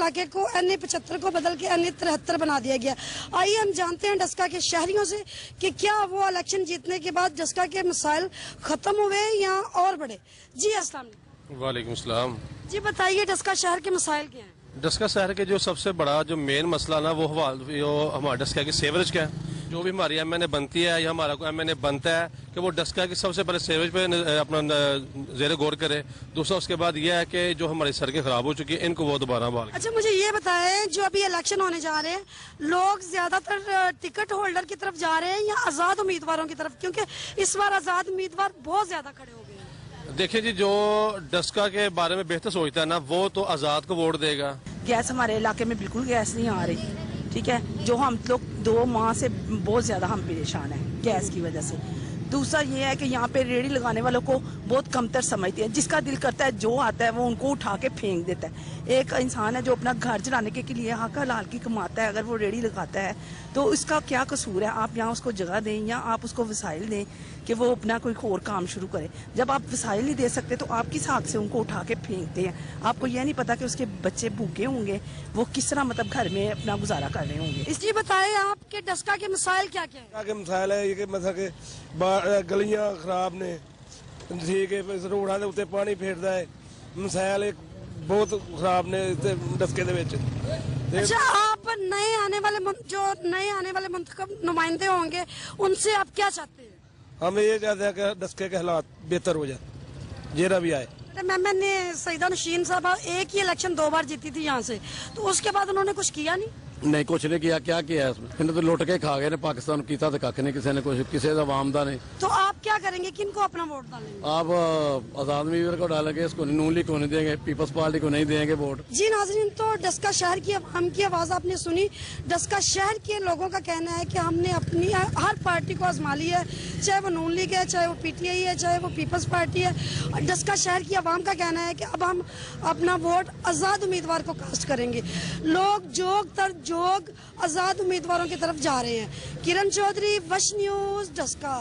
इलाके को NA75 को बदल के NA73 बना दिया गया। आइए हम जानते हैं डस्का के शहरियों से कि क्या वो इलेक्शन जीतने के बाद डस्का के मसाइल खत्म हुए या और बढ़े। जी अस्सलाम वालेकुम सलाम। जी बताइए डस्का शहर के मसाइल क्या हैं? डस्का शहर के जो सबसे बड़ा जो मेन मसला ना वो हमारा डस्का की सेवरेज का है। जो भी हमारी MNA बनती है या हमारा कोई MNA बनता है कि वो डस्का की सबसे पहले सेवरेज पे अपना ज़ेरे गौर करे। दूसरा उसके बाद यह है कि जो हमारी सड़कें खराब हो चुकी हैं इनको वो दोबारा बहाल। अच्छा मुझे ये बताएं, जो अभी इलेक्शन होने जा रहे हैं लोग ज्यादातर टिकट होल्डर की तरफ जा रहे हैं या आजाद उम्मीदवारों की तरफ, क्योंकि इस बार आजाद उम्मीदवार बहुत ज्यादा खड़े हो गए हैं। देखिए जी, जो डस्का के बारे में बेहतर सोचता है ना वो तो आजाद को वोट देगा। गैस हमारे इलाके में बिल्कुल गैस नहीं आ रही, ठीक है, जो हम लोग 2 माह से बहुत ज्यादा हम परेशान हैं गैस की वजह से। दूसरा ये है कि यहाँ पे रेडी लगाने वालों को बहुत कमतर समझते हैं, जिसका दिल करता है जो आता है वो उनको उठा के फेंक देता है। एक इंसान है जो अपना घर चलाने के लिए हक हलाल की कमाता है, अगर वो रेडी लगाता है तो उसका क्या कसूर है? आप यहाँ उसको जगह दें या आप उसको वसाइल दें कि वो अपना कोई और काम शुरू करे। जब आप वसाइल नहीं दे सकते तो आप किस हक से उनको उठा के फेंकते हैं? आपको यह नहीं पता कि उसके बच्चे भूखे होंगे, वो किस तरह मतलब घर में अपना गुजारा कर रहे होंगे। इसलिए बताएं आपके डस्का के मसाइल क्या क्या है? के मसाइल है ये कि मतलब कि गलियां खराब ने, ठीक है, रोड़ा के उत्ते पानी फेरदा है, मसाइल बहुत खराब ने डस्के दे विच। अच्छा, आप नए आने वाले मुंतखब नुमाइंदे होंगे, उनसे आप क्या चाहते हैं? हम ये चाहते हैं कि डस्के के हालात बेहतर हो जाए, जेरा भी आए। मैंने सईदा नशीन साहब एक ही इलेक्शन 2 बार जीती थी यहाँ से, तो उसके बाद उन्होंने कुछ किया नहीं, कुछ नहीं किया। क्या किया इसमें? इन्हें तो लुट के खा गए ने, पाकिस्तान किया तो कख नहीं, किसी ने कुछ, किसी का आवाम का नहीं। तो आप क्या करेंगे, किनको अपना वोट डालेंगे? आप आजाद उम्मीदवार को डालेंगे, इसको नून लीग को नहीं देंगे, पीपल्स पार्टी को नहीं देंगे वोट। जी नाज़रीन, तो डस्का शहर की आवाम की आवाज आपने सुनी। डस्का शहर के लोगों का कहना है कि हमने अपनी हर पार्टी को आजमा ली है, चाहे वो नून लीग है, चाहे वो PTI है, चाहे वो पीपल्स पार्टी है। और डस्का शहर की आवाम का कहना है कि अब हम अपना वोट आजाद उम्मीदवार को कास्ट करेंगे। लोग जोग तर जोग आजाद उम्मीदवारों की तरफ जा रहे हैं। किरण चौधरी, वश न्यूज, डस्का।